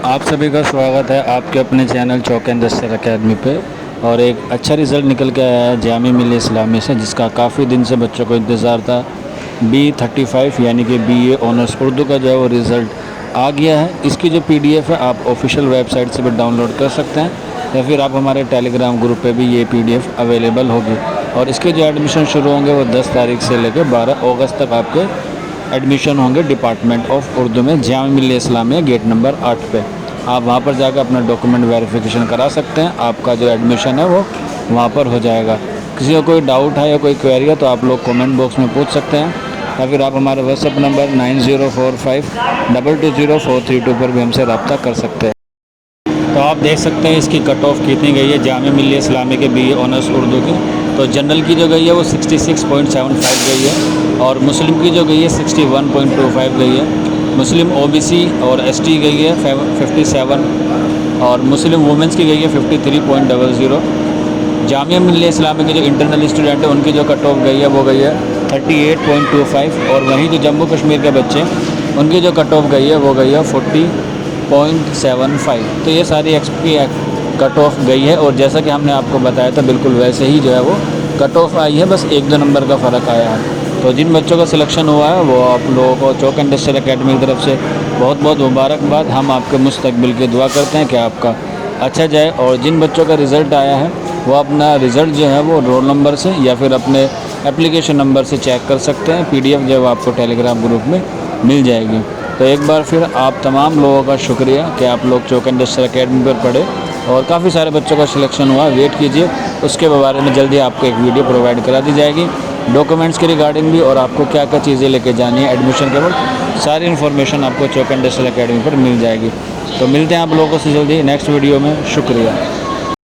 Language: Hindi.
आप सभी का स्वागत है आपके अपने चैनल चौक इंडस्ट्रियल एकेडमी पे। और एक अच्छा रिज़ल्ट निकल के आया है जामिया मिल्लिया इस्लामिया से, जिसका काफ़ी दिन से बच्चों को इंतज़ार था। B35 यानी कि BA ऑनर्स उर्दू का जो है वो रिज़ल्ट आ गया है। इसकी जो PDF है आप ऑफिशियल वेबसाइट से भी डाउनलोड कर सकते हैं, या फिर आप हमारे टेलीग्राम ग्रुप पे भी ये PDF अवेलेबल होगी। और इसके जो एडमिशन शुरू होंगे वो 10 तारीख से लेकर 12 अगस्त तक आपके एडमिशन होंगे डिपार्टमेंट ऑफ उर्दू में जामिया मिल्लिया इस्लामिया गेट नंबर 8 पे। आप वहाँ पर जाकर अपना डॉक्यूमेंट वेरिफिकेशन करा सकते हैं। आपका जो एडमिशन है वो वहाँ पर हो जाएगा। किसी को कोई डाउट है या कोई क्वेरी है तो आप लोग कमेंट बॉक्स में पूछ सकते हैं, या फिर आप हमारे व्हाट्सएप नंबर 9045220432 पर भी हमसे रब्ता कर सकते हैं। तो आप देख सकते हैं इसकी कट ऑफ कितनी गई है जामिया मिल्लिया इस्लामिया के BA ऑनर्स उर्दू की। तो जनरल की जो गई है वो 66.75 गई है, और मुस्लिम की जो गई है 61.25 गई है। मुस्लिम OBC और ST गई है 57, और मुस्लिम वुमेंस की गई है 53.00। जामिया मिल्लिया इस्लामिया के जो इंटरनल स्टूडेंट है उनकी जो कट ऑफ गई है वो गई है 38.25, और वहीं जो जम्मू कश्मीर के बच्चे उनकी जो कट ऑफ गई है वो गई है 40.75। तो ये सारी एक्सपी कट ऑफ गई है, और जैसा कि हमने आपको बताया था बिल्कुल वैसे ही जो है वो कट ऑफ आई है, बस 1-2 नंबर का फ़र्क आया है। तो जिन बच्चों का सिलेक्शन हुआ है वो आप लोगों को चौक इंडस्ट्रियल एकेडमी की तरफ से बहुत बहुत मुबारकबाद। हम आपके मुस्तकबिल की दुआ करते हैं कि आपका अच्छा जाए। और जिन बच्चों का रिज़ल्ट आया है वो अपना रिज़ल्ट जो है वो रोल नंबर से या फिर अपने एप्लीकेशन नंबर से चेक कर सकते हैं। PDF जो है आपको टेलीग्राम ग्रुप में मिल जाएगी। तो एक बार फिर आप तमाम लोगों का शुक्रिया कि आप लोग चौक इंडस्ट्रियल एकेडमी पर पढ़े, और काफ़ी सारे बच्चों का सिलेक्शन हुआ। वेट कीजिए, उसके बारे में जल्दी आपको एक वीडियो प्रोवाइड करा दी जाएगी डॉक्यूमेंट्स के रिगार्डिंग भी, और आपको क्या क्या चीज़ें लेके जानी है एडमिशन के वक्त, सारी इन्फॉर्मेशन आपको चौक इंडस्ट्रियल एकेडमी पर मिल जाएगी। तो मिलते हैं आप लोगों से जल्दी नेक्स्ट वीडियो में। शुक्रिया।